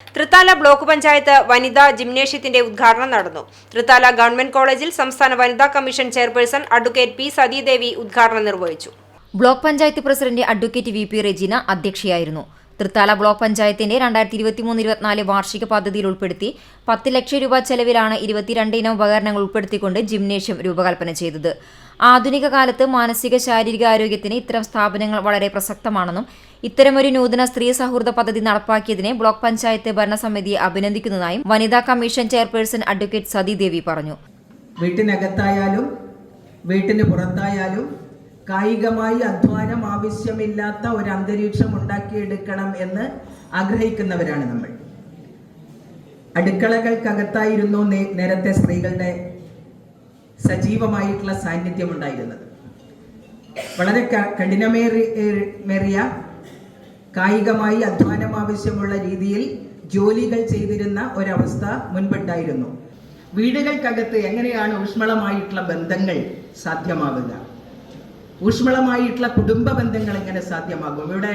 Thrithala block panchayat വനിതാ ജിംനേഷ്യത്തിന്റെ ഉദ്ഘാടനം നടന്നു. തൃത്താല ഗവൺമെന്റ് കോളേജിൽ സംസ്ഥാന വനിതാ commission chairperson advocate P Sathidevi ഉദ്ഘാടനം നിർവഹിച്ചു. Block panchayat president advocate V P Rejeena അധ്യക്ഷയായിരുന്നു. തൃത്താല ബ്ലോക്ക് പഞ്ചായത്തിന്റെ 2023-24 വാർഷിക പദ്ധതിയിൽ ഉൾപ്പെടുത്തി 10 ലക്ഷം രൂപ ചെലവിലാണ് 22 ഇനം ഉപകരണങ്ങൾ ഉൾപ്പെടുത്തിക്കൊണ്ട് ജിംനേഷ്യം രൂപകൽപ്പന ചെയ്തത്. ആധുനിക കാലത്ത് മാനസിക ശാരീരിക ആരോഗ്യത്തിന് ഇത്തരം സ്ഥാപനങ്ങൾ വളരെ പ്രസക്തമാണെന്നും ഇത്തരമൊരു നൂതന സ്ത്രീ സൗഹൃദ പദ്ധതി നടപ്പാക്കിയതിനെ ബ്ലോക്ക് പഞ്ചായത്ത് ഭരണസമിതിയെ അഭിനന്ദിക്കുന്നതായും വനിതാ കമ്മീഷൻ ചെയർപേഴ്സൺ അഡ്വക്കേറ്റ് സതീദേവി പറഞ്ഞു. വീട്ടിനകത്തായാലും വീട്ടിന് പുറത്തായാലും കായികമായി അധ്വാനം ആവശ്യമില്ലാത്ത ഒരു അന്തരീക്ഷം ഉണ്ടാക്കിയെടുക്കണം എന്ന് ആഗ്രഹിക്കുന്നവരാണ് നമ്മൾ. അടുക്കളകൾക്കകത്തായിരുന്നു നേരത്തെ സ്ത്രീകളുടെ സജീവമായിട്ടുള്ള സാന്നിധ്യം ഉണ്ടായിരുന്നത്. വളരെ കഠിനമേറിയ കായികമായി അധ്വാനം ആവശ്യമുള്ള രീതിയിൽ ജോലികൾ ചെയ്തിരുന്ന ഒരവസ്ഥ മുൻപുണ്ടായിരുന്നു. വീടുകൾക്കകത്ത് എങ്ങനെയാണ് ഊഷ്മളമായിട്ടുള്ള ബന്ധങ്ങൾ സാധ്യമാവുക, ഊഷ്മളമായിട്ടുള്ള കുടുംബ ബന്ധങ്ങൾ എങ്ങനെ സാധ്യമാകും? ഇവിടെ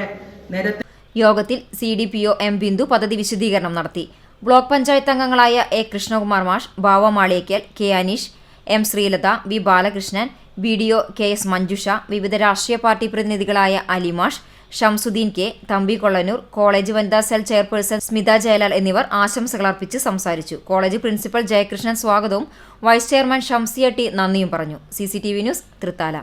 നേരത്തെ യോഗത്തിൽ CDPO M ബിന്ദു പദ്ധതി വിശദീകരണം നടത്തി. ബ്ലോക്ക് പഞ്ചായത്ത് അംഗങ്ങളായ A കൃഷ്ണകുമാർ മാഷ്, ബാവ Maliyekkal, K Aneesh, M Sreelatha, V Balakrishnan, BDO KS Manjusha, വിവിധ രാഷ്ട്രീയ പാർട്ടി പ്രതിനിധികളായ അലിമാഷ്, ഷംസുദ്ദീൻ K, തമ്പി കൊള്ളനൂർ, കോളേജ് വനിതാ സെൽ ചെയർപേഴ്സൺ സ്മിത ജയലാൽ എന്നിവർ ആശംസകൾ അർപ്പിച്ച് സംസാരിച്ചു. കോളേജ് പ്രിൻസിപ്പൽ ജയകൃഷ്ണൻ സ്വാഗതവും വൈസ് ചെയർമാൻ ഷംസിയ T നന്ദിയും പറഞ്ഞു. CCTV news Thrithala.